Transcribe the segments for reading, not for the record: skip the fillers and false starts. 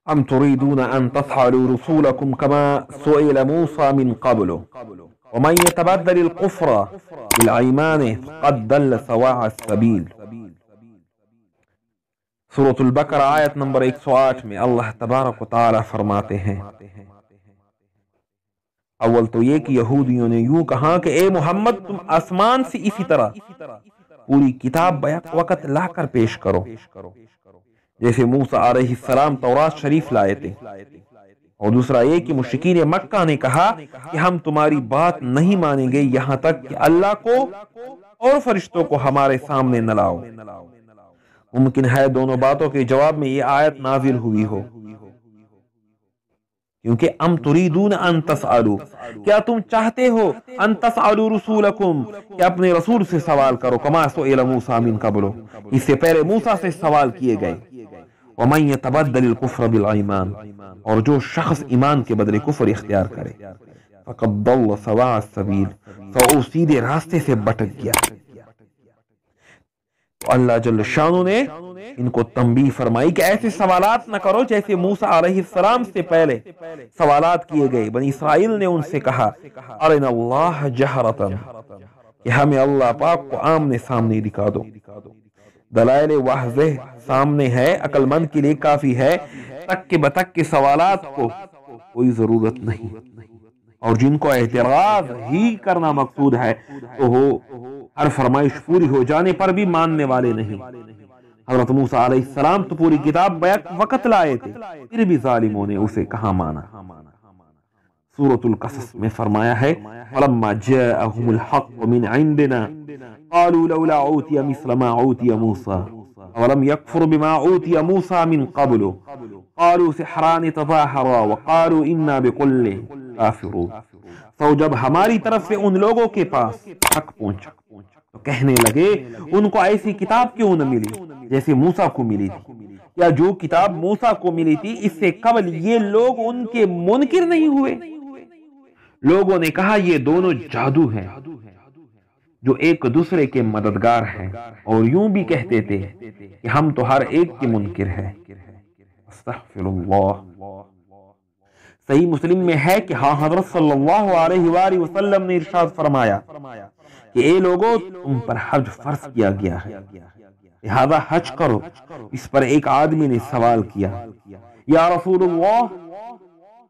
ام تريدون ان تفعلوا رسولكم كما سئل موسى من قبل ومن يتبدل الكفر بالايمان فقد ضل سواء السبيل۔ سورۃ البقرہ آیت نمبر 108 میں اللہ تبارک و تعالی فرماتے ہیں، اول تو یہ کہ یہودیوں نے یوں کہا کہ اے محمد تم آسمان سے اسی طرح پوری کتاب بیک وقت لا کر پیش کرو جیسے موسیٰ علیہ السلام تورات شریف لائے تھے، اور دوسرا یہ کہ مشرکین مکہ نے کہا کہ ہم تمہاری بات نہیں مانیں گے یہاں تک کہ اللہ کو اور فرشتوں کو ہمارے سامنے نہ لاؤ۔ ممکن ہے دونوں باتوں کے جواب میں یہ آیت نازل ہوئی ہو، کیونکہ ام تریدون ان تسألوا، کیا تم چاہتے ہو ان تسألوا رسولکم کہ اپنے رسول سے سوال کرو، کما سئل موسیٰ من قبل، اس سے پہلے موسیٰ سے سوال کیے گئے، ومن يتبدل الكفر بالایمان، اور جو شخص ایمان کے بدلے کفر اختیار کرے، فقد ضل سواء السبیل، تو سیدھے راستے سے بھٹک گیا۔ تو اللہ جل شانہ نے ان کو تنبیہ فرمائی کہ ایسے سوالات نہ کرو جیسے موسیٰ علیہ السلام سے پہلے سوالات کیے گئے۔ بنی اسرائیل نے ان سے کہا ارنا اللہ جہرتن، کہ ہمیں اللہ پاک کو آمنے سامنے دکھا دو۔ دلائل واضح سامنے ہے، عقل مند کے لیے کافی ہے، تک کے بتک کے سوالات کو کوئی ضرورت نہیں، اور جن کو اعتراض ہی کرنا مقصود ہے تو وہ ہر فرمائش پوری ہو جانے پر بھی ماننے والے نہیں۔ حضرت موسیٰ علیہ السلام تو پوری کتاب بیک وقت لائے تھے، پھر بھی ظالموں نے اسے کہاں مانا۔ سورۃ القصص میں فرمایا ہے فلما جاءهم الحق من عندنا قالوا لولا اوتي مثل ما اوتي موسى ولم يكفر بما اوتي موسى من قبل قالوا سحران تظاهرا وقالوا انا بكل کافرون۔ تو جب ہماری طرف سے ان لوگوں کے پاس حق پہنچا تو کہنے لگے ان کو ایسی کتاب کیوں نہ ملی جیسے موسیٰ کو ملی تھی، یا جو کتاب موسیٰ کو ملی تھی اس سے قبل یہ لوگ ان کے منکر نہیں ہوئے۔ لوگوں نے کہا یہ دونوں جادو ہیں جو ایک دوسرے کے مددگار ہیں، اور یوں بھی کہتے تھے کہ ہم تو ہر ایک کے منکر ہیں۔ استغفر اللہ۔ صحیح مسلم میں ہے کہ ہاں حضرت صلی اللہ علیہ وآلہ وسلم نے ارشاد فرمایا کہ اے لوگوں تم پر حج فرض کیا گیا ہے، لہذا حج کرو۔ اس پر ایک آدمی نے سوال کیا یا رسول اللہ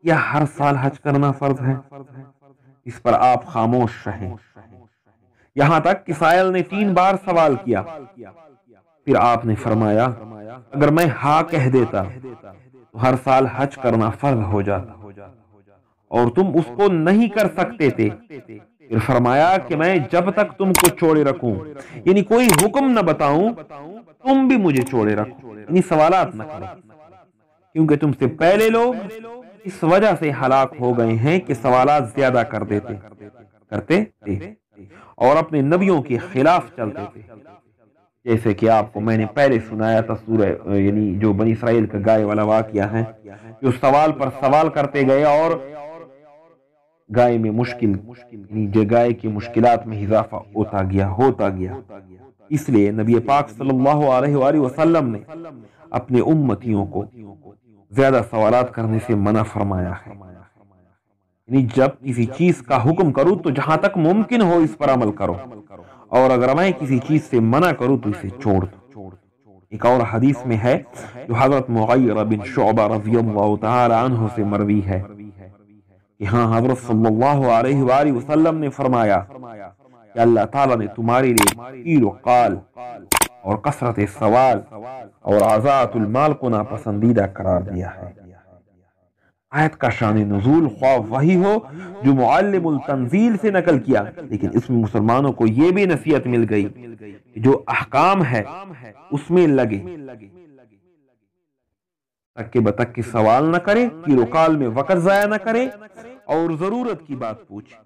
کیا ہر سال حج کرنا فرض ہے؟ اس پر آپ خاموش رہے، یہاں تک کہ سائل نے 3 بار سوال کیا، پھر آپ نے فرمایا اگر میں ہاں کہہ دیتا تو ہر سال حج کرنا فرض ہو جاتا اور تم اس کو نہیں کر سکتے تھے۔ پھر فرمایا کہ میں جب تک تم کو چھوڑے رکھوں، یعنی کوئی حکم نہ بتاؤں، تم بھی مجھے چھوڑے رکھو، یعنی سوالات نہ کرو، کیونکہ تم سے پہلے لوگ اس وجہ سے ہلاک ہو گئے ہیں کہ سوالات زیادہ کرتے تھے اور اپنے نبیوں کے خلاف چلتے تھے، جیسے کہ آپ کو میں نے پہلے سنایا تھا سورہ یعنی جو بنی اسرائیل کا گائے والا واقعہ ہے، جو سوال پر سوال کرتے گئے اور گائے میں یعنی گائے کی مشکلات میں اضافہ ہوتا گیا۔ اس لیے نبی پاک صلی اللہ علیہ وآلہ وسلم نے اپنے امتیوں کو زیادہ سوالات کرنے سے منع فرمایا ہے، یعنی جب کسی چیز کا حکم کروں تو جہاں تک ممکن ہو اس پر عمل کرو، اور اگر میں کسی چیز سے منع کروں تو اسے چھوڑ دو۔ ایک اور حدیث میں ہے جو حضرت مغیرہ بن شعبہ رضی اللہ تعالی عنہ سے مروی ہے کہ ہاں حضرت صلی اللہ علیہ وآلہ وسلم نے فرمایا کہ اللہ تعالیٰ نے تمہارے لیے قیل و قال اور کثرت سوال اور عزاءۃ المال کو ناپسندیدہ قرار دیا ہے۔ آیت کا شان نزول خواہ وہی ہو جو معلم التنزیل سے نقل کیا، لیکن اس میں مسلمانوں کو یہ بھی نصیحت مل گئی کہ جو احکام ہے اس میں لگے، تک بتک کے سوال نہ کرے، قیل و قال میں وقت ضائع نہ کرے، اور ضرورت کی بات پوچھے۔